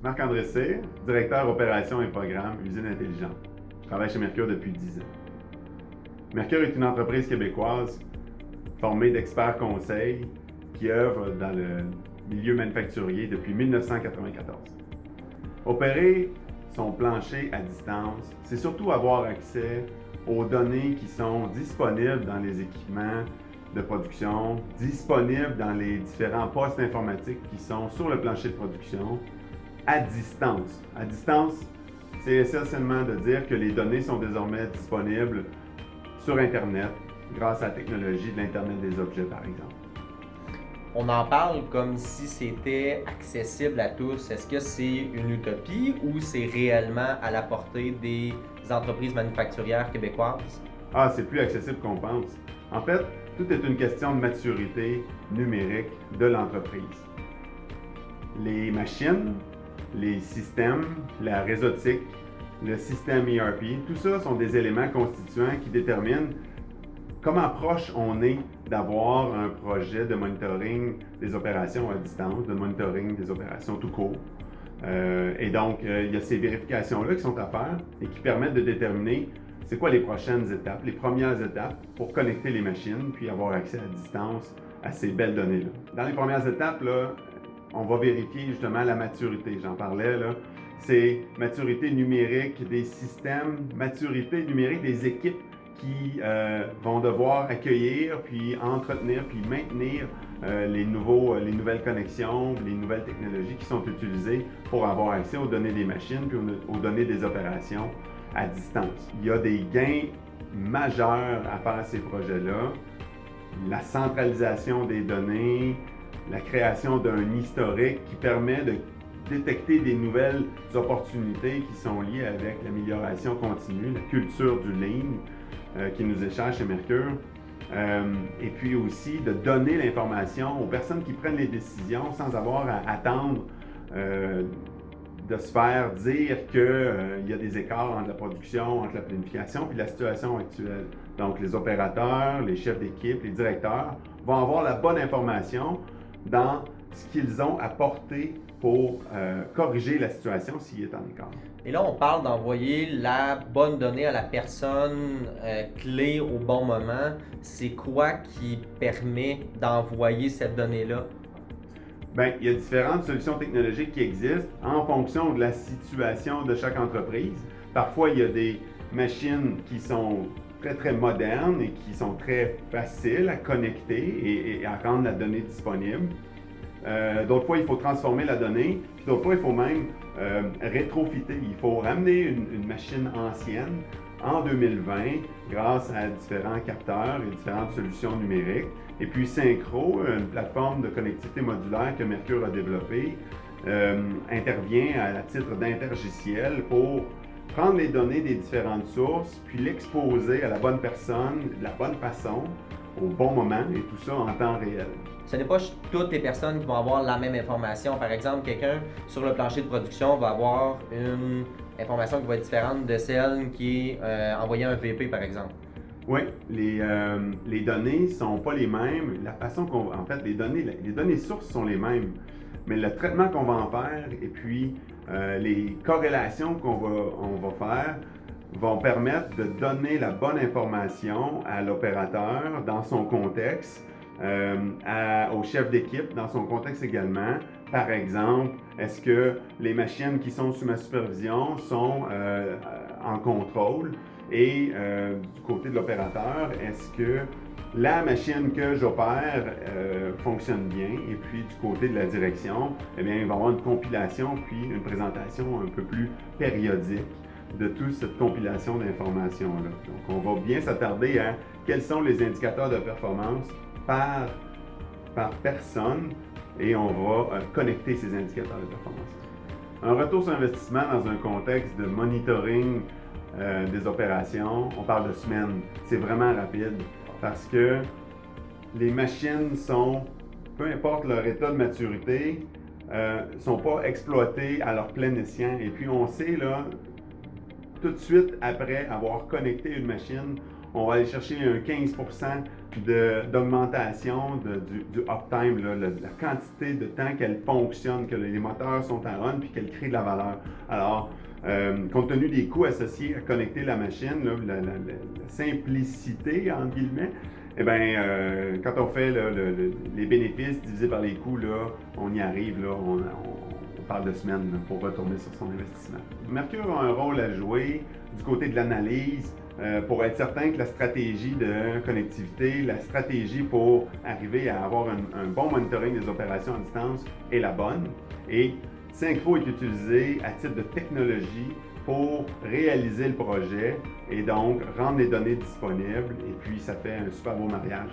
Marc-André Cyr, directeur opérations et programmes, usine intelligente. Je travaille chez Mercure depuis 10 ans. Mercure est une entreprise québécoise formée d'experts conseils qui œuvrent dans le milieu manufacturier depuis 1994. Opérer son plancher à distance, c'est surtout avoir accès aux données qui sont disponibles dans les équipements de production, disponibles dans les différents postes informatiques qui sont sur le plancher de production, à distance. À distance, c'est essentiellement de dire que les données sont désormais disponibles sur Internet grâce à la technologie de l'Internet des objets, par exemple. On en parle comme si c'était accessible à tous. Est-ce que c'est une utopie ou c'est réellement à la portée des entreprises manufacturières québécoises? C'est plus accessible qu'on pense. En fait, tout est une question de maturité numérique de l'entreprise. Les machines, les systèmes, la réseautique, le système ERP, tout ça sont des éléments constituants qui déterminent comment proche on est d'avoir un projet de monitoring des opérations à distance, de monitoring des opérations tout court. Et donc, il y a ces vérifications-là qui sont à faire et qui permettent de déterminer c'est quoi les prochaines étapes, les premières étapes pour connecter les machines puis avoir accès à distance à ces belles données-là. Dans les premières étapes, là, on va vérifier justement la maturité, j'en parlais là. C'est maturité numérique des systèmes, maturité numérique des équipes qui vont devoir accueillir, puis entretenir, puis maintenir les nouvelles connexions, les nouvelles technologies qui sont utilisées pour avoir accès aux données des machines, puis aux données des opérations à distance. Il y a des gains majeurs à faire à ces projets-là. La centralisation des données, la création d'un historique qui permet de détecter des nouvelles opportunités qui sont liées avec l'amélioration continue, la culture du lean qui nous est chère chez Mercure. Et puis aussi de donner l'information aux personnes qui prennent les décisions sans avoir à attendre de se faire dire qu'il y a des écarts entre la production, entre la planification et la situation actuelle. Donc les opérateurs, les chefs d'équipe, les directeurs vont avoir la bonne information dans ce qu'ils ont apporté pour corriger la situation s'il est en écart. Et là, on parle d'envoyer la bonne donnée à la personne clé au bon moment. C'est quoi qui permet d'envoyer cette donnée-là? Bien, il y a différentes solutions technologiques qui existent en fonction de la situation de chaque entreprise. Parfois, il y a des machines qui sont très, très modernes et qui sont très faciles à connecter et à rendre la donnée disponible. D'autres fois, il faut transformer la donnée, puis d'autres fois, il faut même rétrofiter. Il faut ramener une machine ancienne en 2020 grâce à différents capteurs et différentes solutions numériques. Et puis Synchro, une plateforme de connectivité modulaire que Mercure a développée, intervient à titre d'intergiciel pour prendre les données des différentes sources, puis l'exposer à la bonne personne, de la bonne façon, au bon moment, et tout ça en temps réel. Ce n'est pas toutes les personnes qui vont avoir la même information. Par exemple, quelqu'un sur le plancher de production va avoir une information qui va être différente de celle qui est envoyée à un VP, par exemple. Oui, les données ne sont pas les mêmes. La façon en fait, les données sources sont les mêmes, mais le traitement qu'on va en faire et puis les corrélations qu'on va faire vont permettre de donner la bonne information à l'opérateur dans son contexte, au chef d'équipe dans son contexte également. Par exemple, est-ce que les machines qui sont sous ma supervision sont en contrôle? Et du côté de l'opérateur, est-ce que la machine que j'opère fonctionne bien? Et puis du côté de la direction, eh bien, il va y avoir une compilation puis une présentation un peu plus périodique de toute cette compilation d'informations-là. Donc, on va bien s'attarder à quels sont les indicateurs de performance par personne et on va connecter ces indicateurs de performance. Un retour sur investissement dans un contexte de monitoring des opérations, on parle de semaines. C'est vraiment rapide parce que les machines sont, peu importe leur état de maturité, sont pas exploitées à leur plein escient. Et puis on sait là, tout de suite après avoir connecté une machine, on va aller chercher un 15% d'augmentation du uptime, là, la quantité de temps qu'elle fonctionne, que les moteurs sont en run puis qu'elle crée de la valeur. Alors, compte tenu des coûts associés à connecter la machine, là, la simplicité, entre guillemets, eh bien, quand on fait là, les bénéfices divisés par les coûts, là, on y arrive, là, on parle de semaines là, pour retourner sur son investissement. Mercure a un rôle à jouer du côté de l'analyse pour être certain que la stratégie de connectivité, la stratégie pour arriver à avoir un bon monitoring des opérations à distance est la bonne. Et Syncro est utilisé à titre de technologie pour réaliser le projet et donc rendre les données disponibles. Et puis, ça fait un super beau mariage.